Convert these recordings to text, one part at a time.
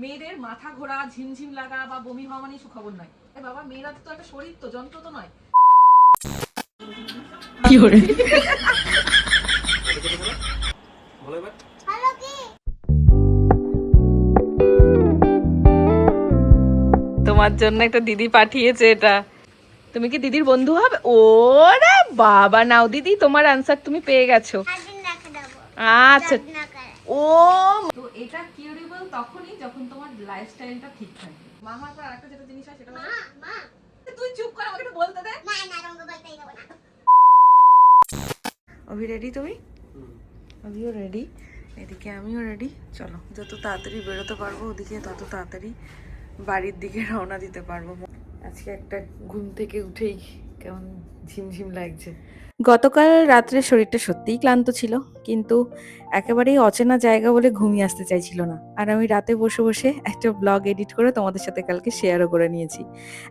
মেয়েদের মাথা ঘোরা, ঝিমঝিম লাগা বা বমি হওয়া মানে সুখবর নয়। এ বাবা, মেয়েরা তো একটা শরীর, তো যন্ত্র তো নয়। কি করে তোমার জন্য একটা দিদি পাঠিয়েছে এটা। তুমি কি দিদির বন্ধু হবে? ওরে বাবা, নাও দিদি, তোমার আনসার তুমি পেয়ে গেছো। আচ্ছা, ও তো এটা কিউরেবল তখনই যখন তোমার লাইফস্টাইলটা ঠিক থাকে। মা হওয়ার পর আরেকটা যেটা জিনিস হয় সেটা হলো মা তুই চুপ কর, আমাকে একটু বলতে দে। না না, রঙ বলতেই হবে না। অভি রেডি? তুমি? অভিও রেডি, এদিকে আমিও রেডি। চলো, যত তাড়াতাড়ি বেরোতে পারবো ওদিকে তত তাড়াতাড়ি বাড়ির দিকে রওনা দিতে পারবো। আজকে একটা ঘুম থেকে উঠেই কেমন ঝিমঝিম লাগছে। গতকাল রাত্রে শরীরটা সত্যিই ক্লান্ত ছিল, কিন্তু একেবারেই অচেনা জায়গা বলে ঘুমিয়ে আসতে চাইছিল না। আর আমি রাতে বসে বসে একটা ব্লগ এডিট করে তোমাদের সাথে কালকে শেয়ারও করে নিয়েছি।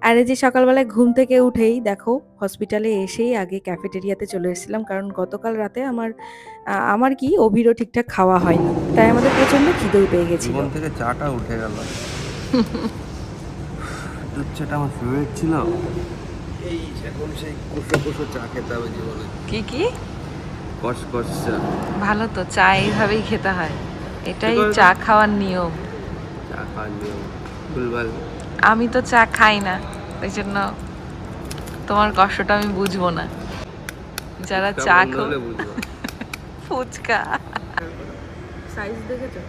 আর এই যে সকালবেলায় ঘুম থেকে উঠেই দেখো হসপিটালে এসেই আগে ক্যাফেটেরিয়াতে চলে এসেছিলাম, কারণ গতকাল রাতে আমার কি অভিরও ঠিকঠাক খাওয়া হয়নি, তাই আমাদের প্রচন্ড খিদেও পেয়ে গেছিল। জীবন থেকে চাটা উঠে গেল। দুধ চাটা আমার ফেভারিট ছিল। এই এখন সেই কষো কষো চা খেতে হবে জীবনে। কি কি কষ কষ চা। ভালো তো, চা এইভাবেই খেতে হয়, এটাই চা খাওয়ার নিয়ম। চা খাওয়ার নিয়ম ভুলভাল। আমি তো চা খাই না, এই জন্য তোমার কষ্টটা আমি বুঝবো না। যারা চা খায় ফুচকা সাইজ দেখেছো?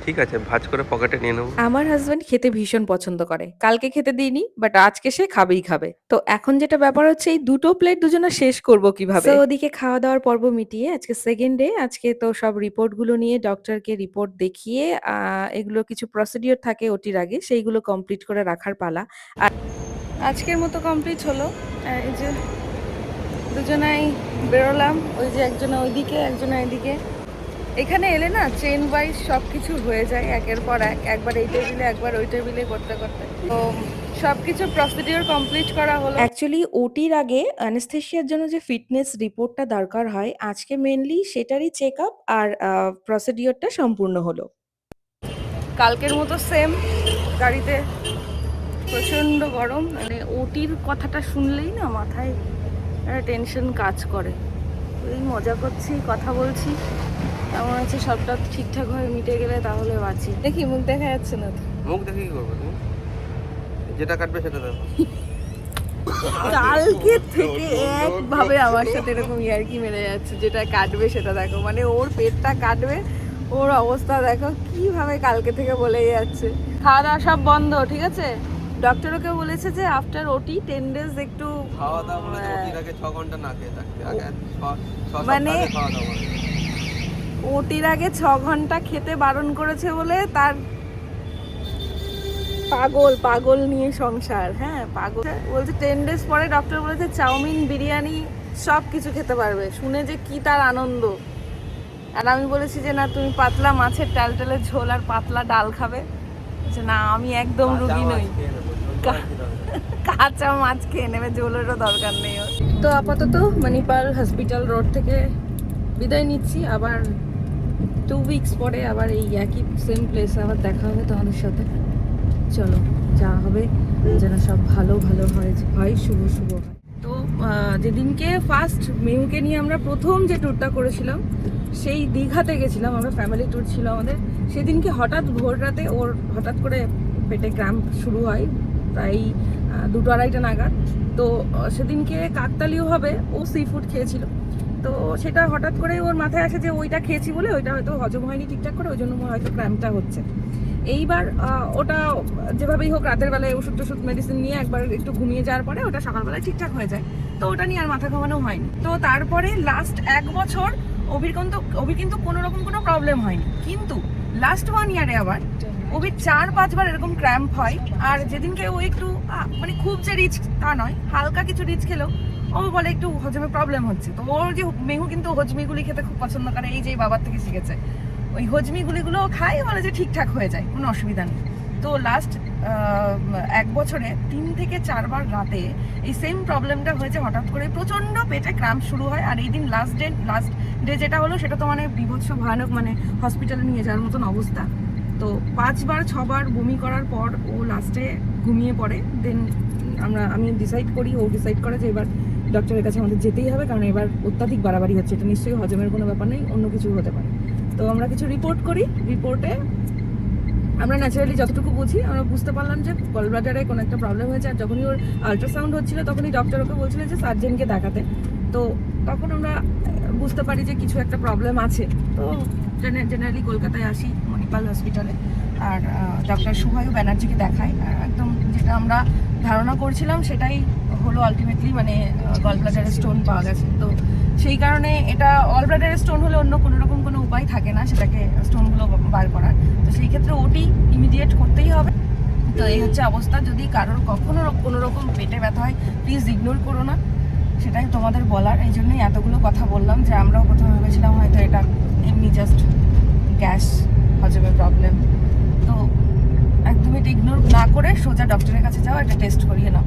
ঠিক আছে, ভাঁজ করে পকেটে নিয়ে নেবো। আমার হাজবেন্ড খেতে ভীষণ পছন্দ করে, কালকে খেতে দিইনি, বাট আজকে সে খাবেই খাবে। তো এখন যেটা ব্যাপার হচ্ছে এই দুটো প্লেট দুজনে শেষ করব কিভাবে। তো ওদিকে খাওয়া দাওয়ার পর্ব মিটিয়ে আজকে সেকেন্ড ডে। আজকে তো সব রিপোর্ট গুলো নিয়ে ডক্টরকে রিপোর্ট দেখিয়ে এগুলো কিছু প্রসিডিওর থাকে ওটির আগে, সেইগুলো কমপ্লিট করে রাখার পালা। আর আজকের মতো কমপ্লিট হলো। এই যে দুজনাই বেরোলাম, ওই যে একজনা ওইদিকে একজনা এদিকে। এখানে এলে না চেন ওয়াইজ সব কিছু হয়ে যায় একের পর এক, একবার এই টেবিলে একবার ওই টেবিলে করতে করতে। তো সব কিছু প্রসিডিওর কমপ্লিট করা হলো। অ্যাকচুয়ালি ওটির আগে অ্যানেস্থেশিয়ার জন্য যে ফিটনেস রিপোর্টটা দরকার হয়, আজকে মেনলি সেটারই চেক আপ আর প্রসিডিওরটা সম্পূর্ণ হলো। কালকের মতো সেম গাড়িতে প্রচণ্ড গরম, মানে ওটির কথাটা শুনলেই না মাথায় একটা টেনশন কাজ করে। এই মজা করছি, কথা বলছি, এমন আছে সবটা ঠিকঠাক ভাবে মিটে গেলে তাহলে বাঁচি। দেখি মুখ দেখা যাচ্ছে না তো। মুখ দেখে কি করবে তুমি? যেটা কাটবে সেটা দেখো। কালকে থেকে একভাবে আমার সাথে এরকম ইয়ার্কি মেরে যাচ্ছে, যেটা কাটবে সেটা দেখো, মানে ওর পেটটা কাটবে, ওর অবস্থা দেখো কিভাবে কালকে থেকে বলেই যাচ্ছে। খাওয়া দাওয়া সব বন্ধ, ঠিক আছে। ডক্টরকে বলেছে যে আফটার ওটি 10 ডেজ একটু খাওয়া দাওয়া বলে ওটির আগে 6 ঘন্টা না খেয়ে থাকতে, আগে 6 মানে সপ্তাহে খাওয়া দাওয়া। ওটির আগে 6 ঘন্টা খেতে বারণ করেছে বলে তার পাগল নিয়ে সংসার। হ্যাঁ পাগল বলছে 10 ডেজ পরে ডক্টর বলেছে চাউমিন বিরিয়ানি সব কিছু খেতে পারবে, শুনে যে কি তার আনন্দ। আর আমি বলেছি যে না তুমি পাতলা মাছের টালটালের ঝোল আর পাতলা ডাল খাবে, যে না আমি একদম রুগী নই, কাঁচা মাছ খেয়ে নেবে, ঝোলেরও দরকার নেই। তো আপাতত মণিপাল হসপিটাল রোড থেকে বিদায় নিচ্ছি, আবার 2 উইকস পরে আবার এই একই সেম প্লেসে আবার দেখা হবে তোমাদের সাথে। চলো, যা হবে যেন সব ভালো ভালো হয়, শুভ শুভ হয়। তো যেদিনকে ফার্স্ট মেহুকে নিয়ে আমরা প্রথম যে ট্যুরটা করেছিলাম, সেই দীঘাতে গেছিলাম আমরা, ফ্যামিলি ট্যুর ছিল আমাদের। সেদিনকে হঠাৎ ভোর রাতে ওর হঠাৎ করে পেটে ক্র্যাম্প শুরু হয়, প্রায় 2-2:30 নাগাদ। তো সেদিনকে কাকতালীয়ভাবে ও সি ফুড খেয়েছিল, তো সেটা হঠাৎ করে ওর মাথায় আসে যে ওইটা খেয়েছি বলে ওইটা হয়তো হজম হয়নি ঠিকঠাক করে, ওই জন্য হয়তো ক্র্যাম্পটা হচ্ছে। এইবার ওটা যেভাবেই হোক রাতের বেলায় ওষুধ টষুধ মেডিসিন নিয়ে একবার একটু ঘুমিয়ে যাওয়ার পরে ওটা সকালবেলায় ঠিকঠাক হয়ে যায়, তো ওটা নিয়ে আর মাথা ঘামানো হয়নি। তো তারপরে লাস্ট 1 বছর অভির কিন্তু কোনো রকম কোনো প্রবলেম হয়নি, কিন্তু লাস্ট 1 ইয়ারে আবার অভির 4-5 বার এরকম ক্র্যাম্প হয়। আর যেদিনকে ও একটু মানে খুব যে রিচ তা নয়, হালকা কিছু রিচ খেলেও ও বলে একটু হজমে প্রবলেম হচ্ছে। তো ওর যে মেহু কিন্তু হজমিগুলি খেতে খুব পছন্দ করে, এই যে বাবার থেকে শিখেছে, ওই হজমিগুলিগুলো খাই, বলে যে ঠিকঠাক হয়ে যায়, কোনো অসুবিধা নেই। তো লাস্ট 1 বছরে 3 থেকে 4 বার রাতে এই সেম প্রবলেমটা হয়েছে, হঠাৎ করে প্রচণ্ড পেটে ক্র্যাম্প শুরু হয়। আর এই দিন লাস্ট ডে যেটা হলো সেটা তো মানে বিভৎস ভয়ানক, মানে হসপিটালে নিয়ে যাওয়ার মতন অবস্থা। তো 5বার 6বার বমি করার পর ও লাস্টে ঘুমিয়ে পড়ে। দেন আমি ডিসাইড করি, ও ডিসাইড করে যে এবার ডক্টরের কাছে আমাদের যেতেই হবে, কারণ এবার অত্যাধিক বাড়াবাড়ি হচ্ছে, এটা নিশ্চয়ই হজমের কোনো ব্যাপার নেই, অন্য কিছু হতে পারে। তো আমরা কিছু রিপোর্ট করি। রিপোর্টে আমরা ন্যাচারালি যতটুকু বুঝি, আমরা বুঝতে পারলাম যে গলব্লাডারে কোনো একটা প্রবলেম হয়েছে। আর যখনই ওর আল্ট্রাসাউন্ড হচ্ছিল তখনই ডক্টর ওকে বলছিলেন যে সার্জেনকে দেখাতে। তো তখন আমরা বুঝতে পারি যে কিছু একটা প্রবলেম আছে। তো জেনারেলি কলকাতায় আসি মণিপাল হসপিটালে, আর ডক্টর সুহায়ু ব্যানার্জিকে দেখাই। আর একদম যেটা আমরা ধারণা করছিলাম সেটাই হলো আলটিমেটলি, মানে গলব্লাডারে স্টোন পাওয়া গেছে। তো সেই কারণে এটা গলব্লাডারে স্টোন হলে অন্য কোনো রকম কোনো উপায় থাকে না সেটাকে স্টোনগুলো বার করার। তো সেই ক্ষেত্রে ওটি ইমিডিয়েট করতেই হবে। তো এই হচ্ছে অবস্থা। যদি কারোর কখনো কোনো রকম পেটে ব্যথা হয় প্লিজ ইগনোর করো না, সেটাই তোমাদের বলার। এই জন্যই এতগুলো কথা বললাম, যে আমরাও প্রথমে ভেবেছিলাম হয়তো এটা এমনি জাস্ট গ্যাস হজমের প্রবলেম। তো একদমই এটা ইগনোর না করে সোজা ডক্টরের কাছে যাও, এটা টেস্ট করিয়ে নাও।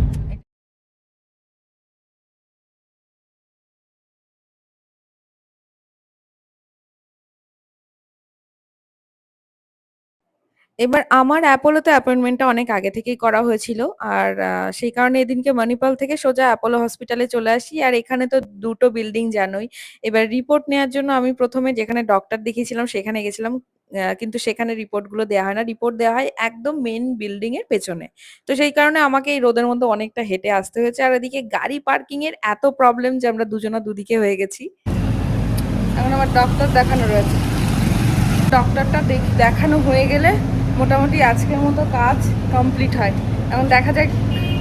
এবার আমার অ্যাপোলোতে অ্যাপয়েন্টমেন্টটা অনেক আগে থেকেই করা হয়েছিল, আর সেই কারণে এদিনকে মণিপাল থেকে সোজা অ্যাপোলো হসপিটালে চলে আসি। আর এখানে তো দুটো বিল্ডিং জানোই। এবার রিপোর্ট নেওয়ার জন্য আমি প্রথমে যেখানে ডক্টর দেখিয়েছিলাম সেখানে গেছিলাম, কিন্তু সেখানে রিপোর্টগুলো দেওয়া হয় না, রিপোর্ট দেওয়া হয় একদম মেন বিল্ডিং এর পেছনে। তো সেই কারণে আমাকে এই রোদের মধ্যে অনেকটা হেঁটে আসতে হয়েছে। আর এদিকে গাড়ি পার্কিং এর এত প্রবলেম যে আমরা দুজনা দুদিকে হয়ে গেছি। এখন আমার ডক্টর দেখানো রয়েছে। ডক্টরটা দেখানো হয়ে গেলে মোটামুটি আজকের মতো কাজ কমপ্লিট হয়। এখন দেখা যাক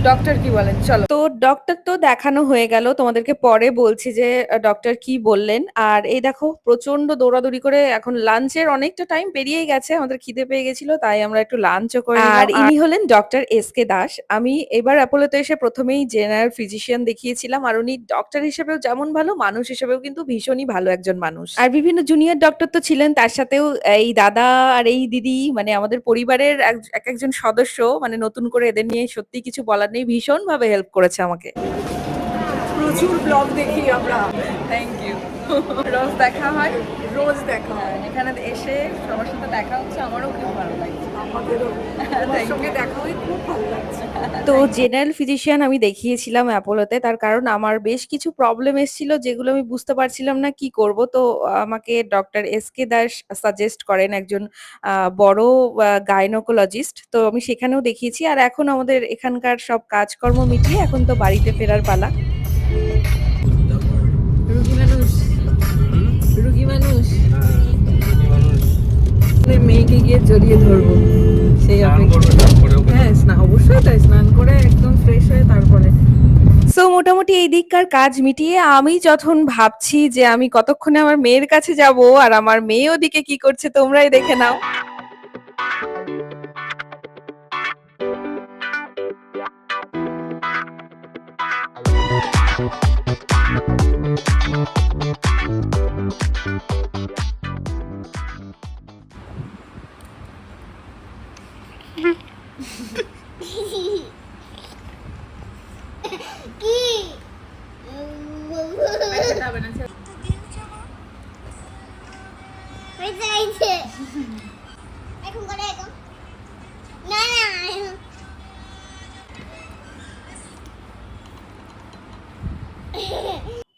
ডক্টর কি বলেন, চলো। তো ডক্টর তো দেখানো হয়ে গেল, তোমাদেরকে পরে বলছি যে ডক্টর কি বললেন। আর এই দেখো প্রচন্ড দৌড়াদৌড়ি করে এখন লাঞ্চের অনেকটা টাইম পেরিয়ে গেছে, আমাদের খিদে পেয়ে গেছিল, তাই আমরা একটু লাঞ্চও করে নিলাম। আর ইনি হলেন ডক্টর এস.কে. দাস। আমি এবার অ্যাপোলোতে এসে প্রথমেই জেনারেল ফিজিশিয়ান দেখিয়েছিলাম, আর উনি ডক্টর হিসেবেও যেমন ভালো, মানুষ হিসেবেও কিন্তু ভীষণই ভালো একজন মানুষ। আর বিভিন্ন জুনিয়র ডক্টর তো ছিলেন, তার সাথেও এই দাদা আর এই দিদি, মানে আমাদের পরিবারের এক একজন সদস্য, মানে নতুন করে এদের নিয়ে সত্যি কিছু বলার নেই, ভীষণ ভাবে হেল্প করেছে আমাকে। প্রচুর ব্লগ দেখি আমরা, থ্যাংক ইউ। রোজ দেখা হয়, রোজ দেখা হয়। এখানে এসে সবার সাথে দেখা হচ্ছে, আমারও খুব ভালো লাগছে। আমাদেরও তোমার সঙ্গে দেখা হয়ে খুব ভালো লাগছে। তো জেনারেল ফিজিশিয়ান আমি দেখিয়েছিলাম অ্যাপোলোতে, তার কারণ আমার বেশ কিছু প্রবলেম এসেছিল যেগুলো আমি বুঝতে পারছিলাম না কি করব। তো আমাকে ডক্টর এস.কে. দাস সাজেস্ট করেন, একজন বড় গাইনোকোলজিস্ট। তো আমি সেখানেও দেখিয়েছি, আর এখন আমাদের এখানকার সব কাজকর্ম মিটিয়ে এখন তো বাড়িতে ফেরার পালা। রুগী মানুষ, রুগী মানুষ, মেয়েকে গিয়ে জড়িয়ে ধরবো সেই অপেক্ষা। হ্যাঁ, অবশ্যই তাই, স্নান করে একদম ফ্রেশ হয়ে তারপরে। সো মোটামুটি এই দিককার কাজ মিটিয়ে আমি যখন ভাবছি যে আমি কতক্ষণে আমার মেয়ের কাছে যাব, আর আমার মেয়ে ওদিকে কি করছে তোমরাই দেখে নাও।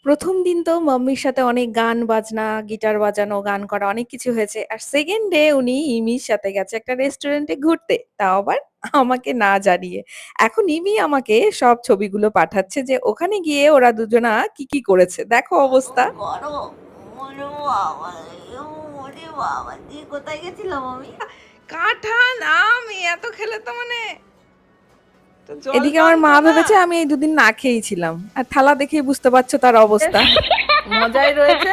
প্রথম দিন তো মাম্মির সাথে অনেক গান বাজনা, গিটার বাজানো, গান করা, অনেক কিছু হয়েছে। আর সেকেন্ড ডে উনি ইমির সাথে গেছে একটা রেস্টুরেন্টে ঘুরতে, তাও আবার আমাকে না জানিয়ে। এখন ইমি আমাকে সব ছবিগুলো পাঠাচ্ছে যে ওখানে গিয়ে ওরা দুজনা কি কি করেছে, দেখো অবস্থা। কোথায় গেছিলাম আমি? কাঁঠাল আম এত খেলে তো মানে। এদিকে আমার মা ভেবেছে আমি এই দুদিন না খেয়েই ছিলাম, আর থালা দেখেই বুঝতে পারছো তার অবস্থা। মজাই রয়েছে।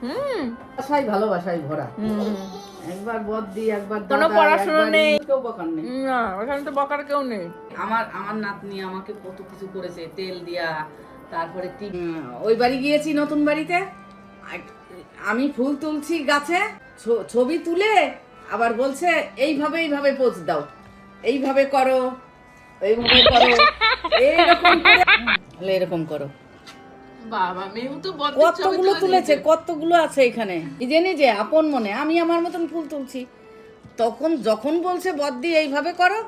ভালোবাসাই ভালোবাসাই ভরা। একবার বদ্দি, একবার কোনো দাদা, পড়াশোনা একবার নেই। কেউ বকার নেই। না, ওখানে তো বকার কেউ নেই। আমার আমার নাতনি আমাকে কত কিছু করেছে, তেল দিয়া, তারপরে ওই বাড়ি গিয়েছি নতুন বাড়িতে, আমি ফুল তুলছি গাছে, ছবি তুলে আবার বলছে এইভাবে এইভাবে পোজ দাও, এইভাবে করো, এইভাবে করো, এরকম করে, এরকম করো। বাবা, মেহু তো কতগুলো তুলেছে, কতগুলো আছে এখানে। এই যে নিজে আপন মনে আমি আমার মতন ফুল তুলছি, তখন যখন বলছে বদ্দি এইভাবে করো,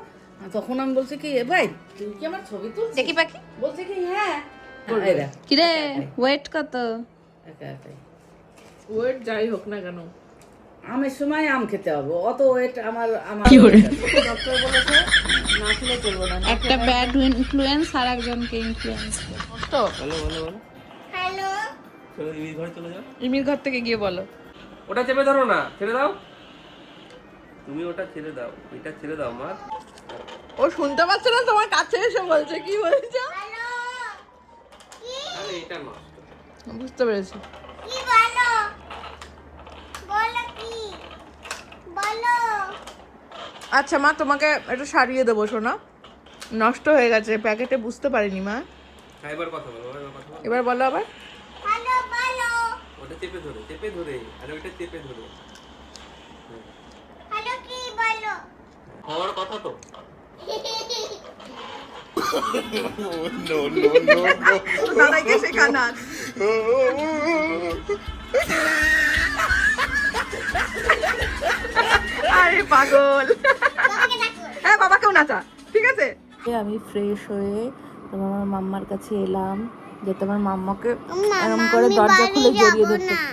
তখন আমি বলছি কি, এ ভাই তুই কি আমার ছবি তুলছিস? দেখি পাখি বলছে কি হ্যাঁ। কিরে ওয়েট কত? ওয়েট যাই হোক না কেন, আমের সময় আম খেতে হবে, অত ওয়েট আমার ডক্টর বলেছে না খেলে চলবে না। একটা ব্যাড ইনফ্লুয়েন্স আর একজনকে ইনফ্লুয়েন্স তো। বলো বলো বলো হ্যালো, চলো এই ঘরে চলে যাও। ইমির ঘর থেকে গিয়ে বলো। ওটা চেপে ধরো না, ছেড়ে দাও, তুমি ওটা ছেড়ে দাও, এটা ছেড়ে দাও মা। ও শুনতে পাচ্ছে না, তোমার কাছে এসে বলছে। কি বলছো? আরে এটা নষ্ট। বুঝতে পেরেছি। আচ্ছা মা, তোমাকে একটু সারিয়ে দেবো শোনা, নষ্ট হয়ে গেছে প্যাকেটে, বুঝতে পারিনি মা। এবার কথা বলো, এবার কথা বলো। এবার বলো আবার। ওটা চেপে ধরে, চেপে ধরে, আরে ওটা চেপে ধরে। হওয়ার কথা তো। দাদাইকে শেখানা। আরে পাগল। হ্যাঁ বাবাকেও নাচা, ঠিক আছে। আমি ফ্রেশ হয়ে তোমার মাম্মার কাছে এলাম, যে তোমার মাম্মাকে এরকম করে দরজা খুলে জড়িয়ে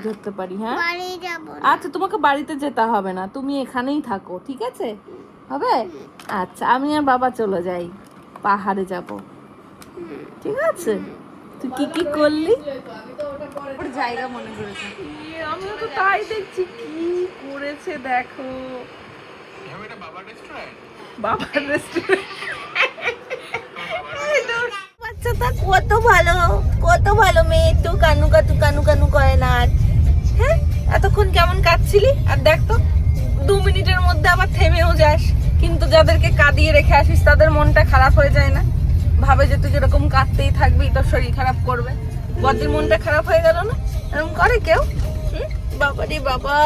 ধরতে পারি। হ্যাঁ আচ্ছা, তোমাকে বাড়িতে যেতে হবে না, তুমি এখানেই থাকো, ঠিক আছে? হবে? আচ্ছা, আমি আর বাবা চলে যাই, পাহাড়ে যাব, ঠিক আছে? তুই কি কি করলি? ওর জায়গা মনে করেছে। আমিও তো তাই দেখছি, কি করেছে দেখো। বাবার রেস্টুরেন্ট। বাচ্চাটা কত ভালো মেয়ে, একটু কানু কানু করে না। আর হ্যাঁ, এতক্ষণ কেমন কাঁদছিলি, আর দেখ তো 2 মিনিটের মধ্যে আবার থেমেও যাস। কিন্তু যাদেরকে কাঁদিয়ে রেখে আসিস তাদের মনটা খারাপ হয়ে যায় না? ভাবে যে তুই যেরকম কাঁদতেই থাকবি তোর শরীর খারাপ করবে। বদ্দির মনটা খারাপ হয়ে গেল না? এরকম করে কেউ? বাবা রে বাবা,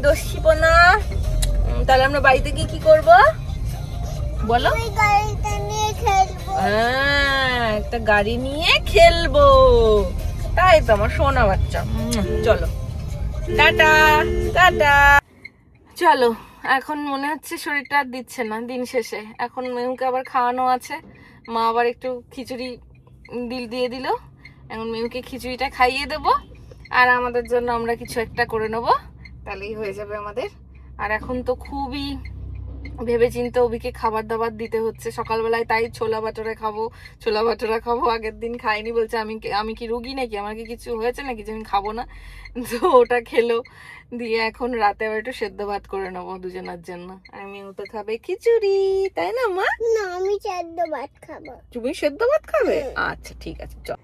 দোষ ছিল না। তাহলে আমরা বাড়িতে গিয়ে কি করব বলো? হ্যাঁ, একটা গাড়ি নিয়ে খেলবো। তাই তো আমার সোনা বাচ্চা। চলো টাটা টাটা। চলো, এখন মনে হচ্ছে শরীরটা আর দিচ্ছে না দিন শেষে। এখন মেহুকে আবার খাওয়ানো আছে, মা আবার একটু খিচুড়ি দিয়ে দিল। এখন মেহুকে খিচুড়িটা খাইয়ে দেবো, আর আমাদের জন্য আমরা কিছু একটা করে নেবো, তাহলেই হয়ে যাবে আমাদের। আর এখন তো খুবই ভেবেচিন্তে অভিকে খাবার দাবার দিতে হচ্ছে। সকালবেলায় তাই ছোলা ভাটোরা খাবো, আগের দিন খাইনি, বলছে আমি কি রুগী নাকি, আমার কি কিছু হয়েছে নাকি যে আমি খাবো না? তো ওটা খেলো, দিয়ে এখন রাতে আবার একটু সেদ্ধ ভাত করে নেবো দুজনের জন্য। আমিও তো খাবে খিচুড়ি, তাই না মা? না, আমি সেদ্ধ ভাত খাবো। তুমি সেদ্ধ ভাত খাবে? আচ্ছা ঠিক আছে, চল।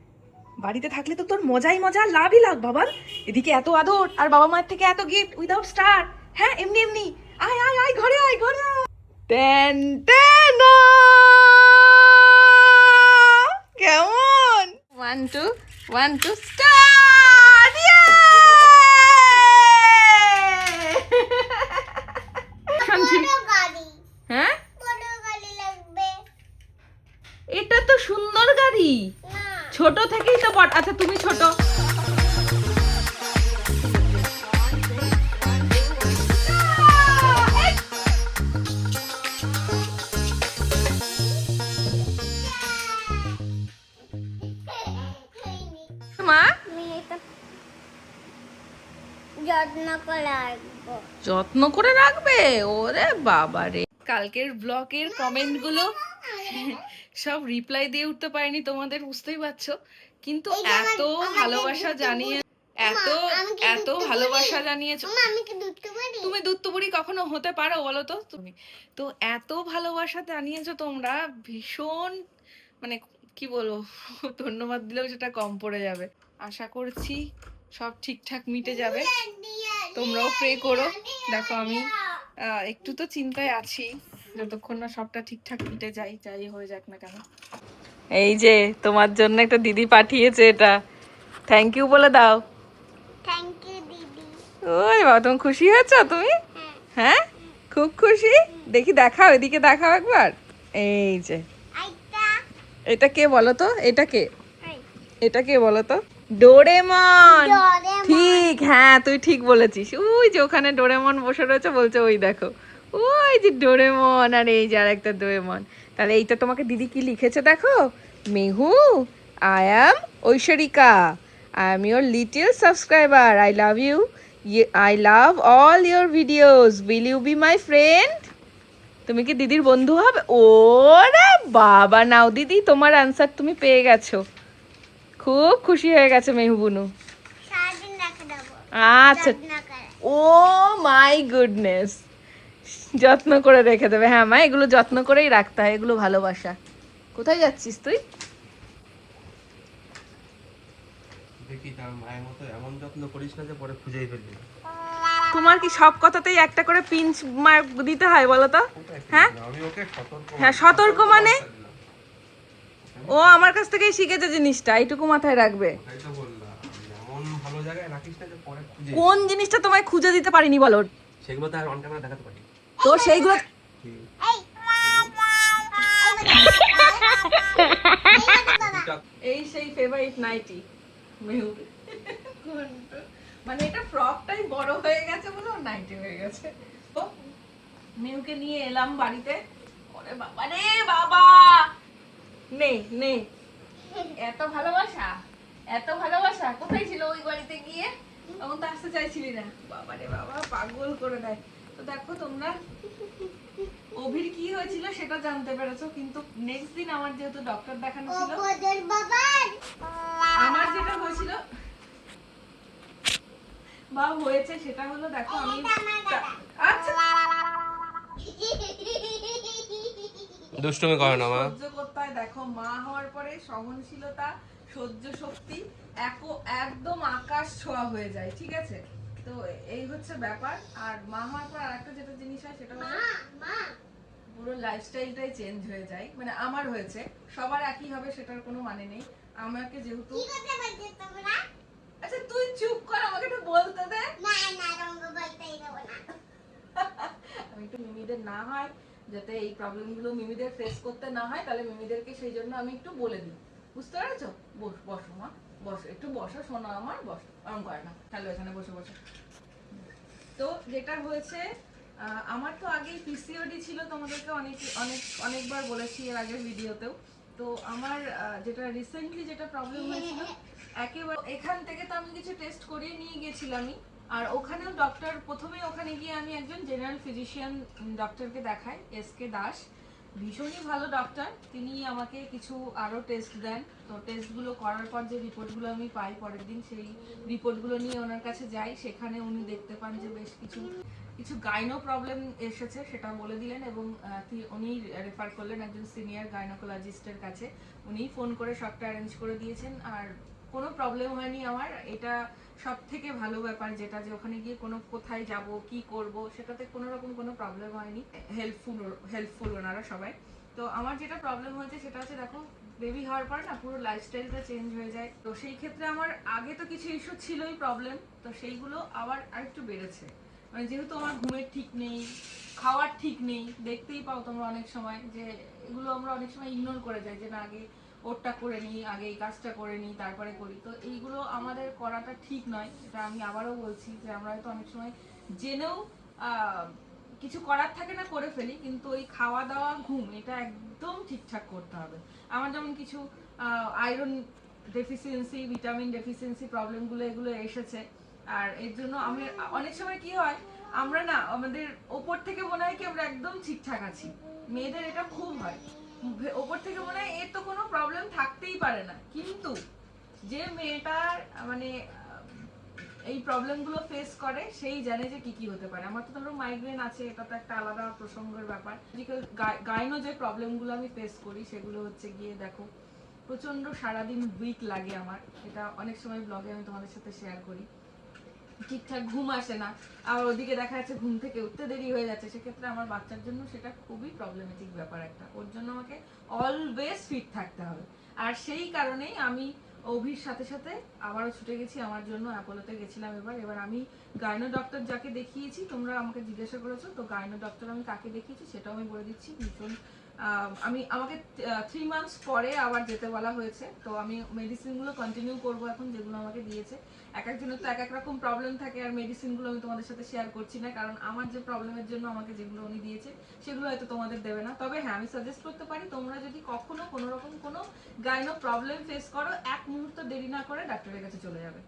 বাড়িতে থাকলে তো তোর মজাই মজা, লাভই লাভ বাবা। এদিকে এত আদর, আর বাবা মায়ের থেকে এত গিফট উইদাউট স্টার। হ্যাঁ, এমনি এমনি। আয় আয় আয়, ঘরে আয়, ঘরে আয়। কেমন? 1 2 স্টার্ট। গাড়ি, হ্যাঁ, বড় গাড়ি লাগবে। এটা তো সুন্দর গাড়ি, না, ছোট থেকেই তো আচ্ছা তুমি ছোট। মা আমি এটা যত্ন করে রাখবো। যত্ন করে রাখবে? ওরে বাবা রে। কালকের ব্লগের কমেন্ট গুলো সব রিপ্লাই দিয়ে উঠতে পারিনি, তোমাদের বুঝতেই পারছো। কিন্তু এত ভালোবাসা জানিয়ে এত ভালোবাসা জানিয়েছো। আমি কি দুধতে পারি? তুমি দুত্তুবুড়ি কখনো হতে পারো বলো তো? তুমি তো এত ভালোবাসা জানিয়েছো তোমরা, ভীষণ মানে কি বলবো, ধন্যবাদ দিলেও সেটা কম পড়ে যাবে। আশা করছি সব ঠিকঠাক মিটে যাবে, তোমরাও প্রে করো। দেখো আমি একটু তো চিন্তায় আছি, যতক্ষণ না সবটা ঠিকঠাক মিটে যাই হয়ে যাক না কেন। এই যে তোমার জন্য একটা দিদি পাঠিয়েছে, এটা থ্যাংক ইউ বলে দাও। থ্যাংক ইউ দিদি। ওই বাবা, তুমি খুশি হয়েছো? তুমি হ্যাঁ খুব খুশি। দেখি দেখাও, এদিকে দেখাও একবার। এই যে আইতা, এটা কে বলো তো? এটা কে বলো তো? ডোরেমন। ঠিক, হ্যাঁ তুই ঠিক বলেছিস। ওই যে ওখানে ডোরেমন বসে রয়েছে, বলছে ওই দেখো ওই যে ডোরেমন, আর এই যে আরেকটা ডোরেমন। তাহলে এইটা তোমাকে দিদি কি লিখেছে দেখো, Mehu, I am Aishwarika, I am your little subscriber, I love you, I love all your videos, will you be my friend? তুমি কি দিদির বন্ধু হবে? ওরে বাবা, নাও দিদি, তোমার আনসার তুমি পেয়ে গেছো। খুব খুশি হয়ে গেছে মেহবুনু। সারাদিন রেখে দেবো আচ্ছা, যত্ন করে। ও মাই গুডনেস, যত্ন করে রেখে দেবে। হ্যাঁ মা, এগুলো যত্ন করেই রাখতে হয়, এগুলো ভালোবাসা। কোথায় যাচ্ছিস তুই? দেখি তার মায়ের মতো এমন যত্ন করিস না যে পরে খুঁজেই ফেলবি। তোমার কি সব কথাতেই একটা করে পিঞ্চ মার্ক দিতে হয় বলো তো? হ্যাঁ আমি ওকে সতর্ক হ্যাঁ, সতর্ক মানে ও আমার কাছ থেকেই শিখেছে জিনিসটা, এইটুকু মাথায় রাখবে। তাই তো বললাম, এমন ভালো জায়গায় রাখিস না যে পরে খুঁজে। কোন জিনিসটা তোমায় খুঁজে দিতে পারিনি বলো? সেগুলো তো আর অন ক্যামেরা দেখাতে পারি। তো সেইগুলো এই সেই ফেভারিট নাইটি মেহু, মানে এটা ফ্রকটাই বড় হয়ে গেছে বলে ওর নাইটি হয়ে গেছে। তো মেহুকে নিয়ে এলাম বাড়িতে। ওরে বাবা রে বাবা, নে নে, এত ভালোবাসা, এত ভালোবাসা কোথায় ছিল ওই বাড়িতে গিয়ে? তখন তো আসতে চাইছিলি না। বাবা রে বাবা, পাগল করে দেয়। তো দেখো তোমরা, অভির কি হয়েছিল সেটা জানতে পেরেছো, কিন্তু নেক্সট দিন আমার যেহেতু ডক্টর দেখানো ছিল, ওদের বাবার আমার যেটা হয়েছিল বা হয়েছে সেটা হলো, দেখো আমি আচ্ছা দুষ্টুমি করে না মা। সহ্য করতে হয়। দেখো মা হওয়ার পরে সহনশীলতা, সহ্য শক্তি একদম আকাশ ছোঁয়া হয়ে যায়, ঠিক আছে? তো এই হচ্ছে ব্যাপার। আর মা হওয়ার পর আরেকটা যেটা জিনিস হয় সেটা হলো পুরো লাইফস্টাইলটাই চেঞ্জ হয়ে যায়। মানে আমার হয়েছে, সবার একই হবে সেটার কোনো মানে নেই। আমাকে যেহেতু, কি করতে পারছে তোমরা? আচ্ছা তুই চুপ কর, আমাকে একটু বলতে দে। না না রঙ্গ বলতেই দেবো না। আমি একটু মিমিদের না হয়, যাতে এই প্রবলেমগুলো মিমিদের ফেস করতে না হয়, তাহলে মিমিদেরকে সেই জন্য আমি একটু বলে দিই। বুঝতে পেরেছো? বসো মা, বসো একটু, বসো শোনো আমার, বসো, আরাম করে না, চলো এখানে বসে বসে। তো যেটা হয়েছে, আমার তো আগেই পিসিওডি ছিল, তোমাদেরকে অনেকবার বলেছি এর আগের ভিডিওতেও। তো আমার যেটা রিসেন্টলি যেটা প্রবলেম হয়েছিল, একেবারে এখান থেকে তো আমি কিছু টেস্ট করিয়ে নিয়ে গেছিলামই। আর ওখানেও ডক্টর, প্রথমে ওখানে গিয়ে আমি একজন জেনারেল ফিজিশিয়ান ডক্টরকে দেখাই, এসকে দাস। ভীষণই ভালো ডক্টর, তিনি আমাকে কিছু আরও টেস্ট দেন। তো টেস্টগুলো করার পর যে রিপোর্টগুলো আমি পাই পরের দিন, সেই রিপোর্টগুলো নিয়ে ওনার কাছে যাই। সেখানে উনি দেখতে পান যে বেশ কিছু গাইনো প্রবলেম এসেছে, সেটা বলে দিলেন। এবং উনি রেফার করলেন একজন সিনিয়র গাইনোকোলজিস্টের কাছে। উনি ফোন করে সবটা অ্যারেঞ্জ করে দিয়েছেন। আর কোনো প্রবলেম হয়নি আমার। এটা সব থেকে ভালো ব্যাপার, যেটা যে ওখানে গিয়ে কোথায় যাব, কি করব, সেটাতে কোনো রকম কোনো প্রবলেম হয়নি। হেল্পফুল ওনারা সবাই। তো আমার যেটা প্রবলেম হয়েছে সেটা হচ্ছে, দেখো বেবি হওয়ার পর না পুরো লাইফস্টাইলটা চেঞ্জ হয়ে যায়। তো সেই ক্ষেত্রে আমার আগে তো কিছু ইস্যু ছিলই প্রবলেম, তো সেইগুলো আবার আরেকটু বেড়েছে। মানে যেহেতু আমার ঘুমের ঠিক নেই, খাওয়ার ঠিক নেই, দেখতেই পাও তোমরা অনেক সময় যে এগুলো আমরা অনেক সময় ইগনোর করে যাই, যে না আগে ওরটা করে নিই, আগে এই কাজটা করে নিই, তারপরে করি। তো এইগুলো আমাদের করাটা ঠিক নয়। এটা আমি আবারও বলছি যে আমরা হয়তো অনেক সময় জেনেও কিছু করার থাকে না, করে ফেলি। কিন্তু ওই খাওয়া দাওয়া, ঘুম, এটা একদম ঠিকঠাক করতে হবে। আমার যেমন কিছু আয়রন ডেফিসিয়েন্সি, ভিটামিন ডেফিসিয়েন্সি প্রবলেমগুলো এগুলো এসেছে। আর এর জন্য আমি অনেক সময় কি হয়, আমরা না আমাদের ওপর থেকে মনে হয় কি আমরা একদম ঠিকঠাক আছি। মেয়েদের এটা খুব হয়, ওপর থেকে মনে হয় এর তো কোনো প্রবলেম থাকতেই পারে না। কিন্তু যে মেয়েটার মানে এই প্রবলেমগুলো ফেস করে, সেই জানে যে কি কি হতে পারে। আমার তো ধরো মাইগ্রেন আছে, এটা তো একটা আলাদা প্রসঙ্গের ব্যাপার। গাইনো যে প্রবলেমগুলো আমি ফেস করি, সেগুলো হচ্ছে গিয়ে দেখো প্রচন্ড সারাদিন উইক লাগে আমার। এটা অনেক সময় ব্লগে আমি তোমাদের সাথে শেয়ার করি। ঠিকঠাক ঘুম আসে না, আর ওদিকে দেখা যাচ্ছে ঘুম থেকে উঠতে দেরি হয়ে যাচ্ছে। সেক্ষেত্রে আমার বাচ্চার জন্য সেটা খুবই প্রবলেমেটিক ব্যাপার একটা। ওর জন্য আমাকে অলওয়েজ ফিট থাকতে হবে। আর সেই কারণেই আমি অভির সাথে সাথে আবারও ছুটে গেছি আমার জন্য, অ্যাপোলোতে গেছিলাম। এবার আমি গাইনো ডক্টর যাকে দেখিয়েছি, তোমরা আমাকে জিজ্ঞাসা করেছো, তো গাইনো ডক্টর আমি কাকে দেখিয়েছি সেটাও আমি বলে দিচ্ছি। ভীষণ আমাকে 3 মান্থস পরে আবার যেতে বলা হয়েছে। তো আমি মেডিসিনগুলো কন্টিনিউ করব এখন, যেগুলো আমাকে দিয়েছে। এক একজনের তো এক এক রকম প্রবলেম থাকে, আর মেডিসিনগুলো আমি তোমাদের সাথে শেয়ার করছি না, কারণ আমার যে প্রবলেমের জন্য আমাকে যেগুলো উনি দিয়েছে সেগুলো হয়তো তোমাদের দেবে না। তবে হ্যাঁ, আমি সাজেস্ট করতে পারি, তোমরা যদি কখনো কোনো রকম কোনো গাইনো প্রবলেম ফেস করো, এক মুহূর্ত দেরি না করে ডাক্তারের কাছে চলে যাবে।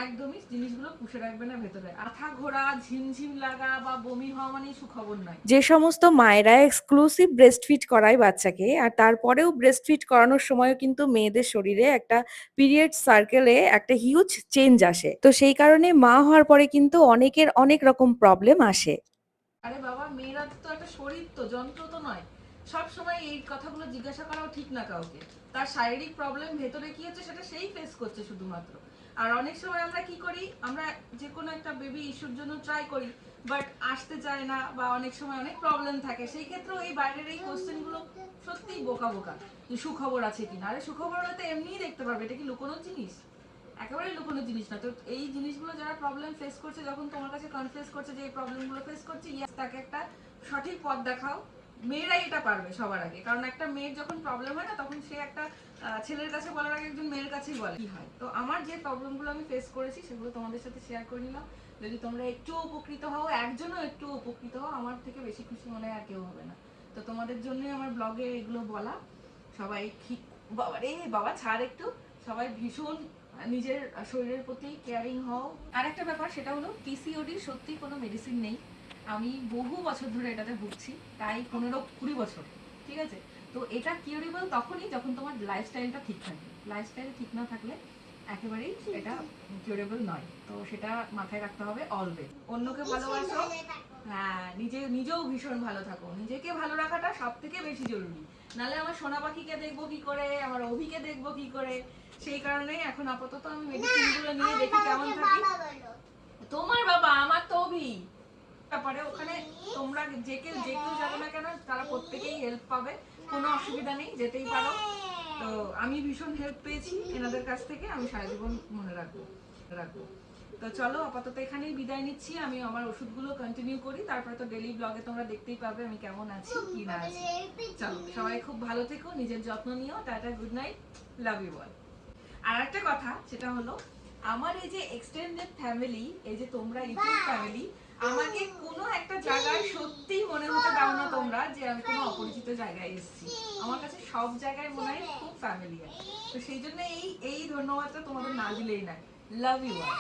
একদমই জিনিসগুলো পুষে রাখবে না ভেতরে। আঠা ঘোরা, ঝিমঝিম লাগা বা বমি হওয়া মানে সুখবর নয়। যে সমস্ত মায়েরা এক্সক্লুসিভ ব্রেস্ট ফিড করায় বাচ্চাকে, আর তারপরেও ব্রেস্ট ফিড করানোর সময়ও কিন্তু মেয়েদের শরীরে একটা পিরিয়ড সার্কেলে একটা হিউজ চেঞ্জ আসে। তো সেই কারণে মা হওয়ার পরে কিন্তু অনেকের অনেক রকম প্রবলেম আসে। আরে বাবা, মেয়েরা তো একটা শরীর, তো যন্ত্র তো নয়। সব সময় এই কথাগুলো জিজ্ঞাসা করাও ঠিক না কাউকে। তার শারীরিক প্রবলেম ভেতরে কি হচ্ছে সেটা সেই ফেস করছে শুধুমাত্র। আর অনেক সময় আমরা কি করি, আমরা যে কোনো একটা বেবি ইস্যুর জন্য ট্রাই করি, বাট আসতে চায় না, বা অনেক সময় অনেক প্রবলেম থাকে। সেই ক্ষেত্রে এই বাইরের এই কোশ্চেনগুলো সত্যিই বোকা বোকা, যে সুখবর আছে কিনা। আরে সুখবর হয়তো এমনিই দেখতে পারবে, এটা কি লুকোনো জিনিস? একেবারেই লুকোনো জিনিস না। তো এই জিনিসগুলো যারা প্রবলেম ফেস করছে, যখন তোমার কাছে কনফেস করছে যে এই প্রবলেমগুলো ফেস করছে, ইয়েস, তাকে একটা সঠিক পথ দেখাও। মেয়েরাই এটা পারবে সবার আগে, কারণ একটা মেয়ের যখন প্রবলেম হয় না, তখন সে একটা ছেলের কাছে বলার আগে একজন মেয়ের কাছেই বলে কি হয়। তো আমার যে প্রবলেমগুলো আমি ফেস করেছি সেগুলো তোমাদের সাথে শেয়ার করে নিলাম। যদি তোমরা একটু উপকৃত হও, একজনও একটু উপকৃত হও, আমার থেকে বেশি খুশি মনে হয় আর কেউ হবে না। তো তোমাদের জন্যই আমার ব্লগে এগুলো বলা। সবাই ঠিক, বাবা রে বাবা ছাড় একটু, সবাই ভীষণ নিজের শরীরের প্রতি কেয়ারিং হও। আর একটা ব্যাপার, সেটা হলো পিসিওডির সত্যি কোনো মেডিসিন নেই। আমি বহু বছর ধরে এটাতে ভুগছি, প্রায় 15-20 বছর, ঠিক আছে? তো এটা কিউরেবল তখনই যখন তোমার লাইফস্টাইলটা ঠিক থাকবে। লাইফস্টাইল ঠিক না থাকলে একেবারেই এটা কিউরেবল নয়। তো সেটা মাথায় রাখতে হবে অলওয়েজ। অন্যকে ভালোবাসো, হ্যাঁ, নিজেও ভীষণ ভালো থাকো। নিজেকে ভালো রাখাটা সব থেকে বেশি জরুরি। নালে আমার সোনা পাখিকে দেখবো কি করে, আমার অভিকে দেখবো কি করে। সেই কারণেই এখন আপাতত আমি মেডিসিনগুলো নিয়ে দেখি কেমন থাকি। তোমার বাবা, আমার তো অভি। ব্যাপারে ওখানে তোমরা যে কেউ যাবে না কেন, তারা প্রত্যেকেই হেল্প পাবে, কোনো অসুবিধা নেই, যেতেই পারো। তো আমি ভীষণ হেল্প পেয়েছি এনাদের কাছ থেকে, আমি সারা জীবন মনে রাখবো। তো চলো, আপাতত এখানেই বিদায় নিচ্ছি। আমি আমার ওষুধগুলো কন্টিনিউ করি, তারপরে তো ডেইলি ব্লগে তোমরা দেখতেই পাবে আমি কেমন আছি কি না আছি। চলো, সবাই খুব ভালো থেকো, নিজের যত্ন নিও। Tata, good night, love you all. আর একটা কথা, সেটা হলো আমার এই যে এক্সটেন্ডেড ফ্যামিলি, এই যে তোমরা ইউটিউব ফ্যামিলি, আমাকে কোনো একটা জায়গায় সত্যিই মনে হতে দাও না তোমরা যে আমি কোনো অপরিচিত জায়গায় এসেছি। আমার কাছে সব জায়গায় মনে হয় খুব ফ্যামিলিয়ার। তো সেই জন্য এই ধন্যবাদটা তোমাদের না দিলেই নাই। Love you all.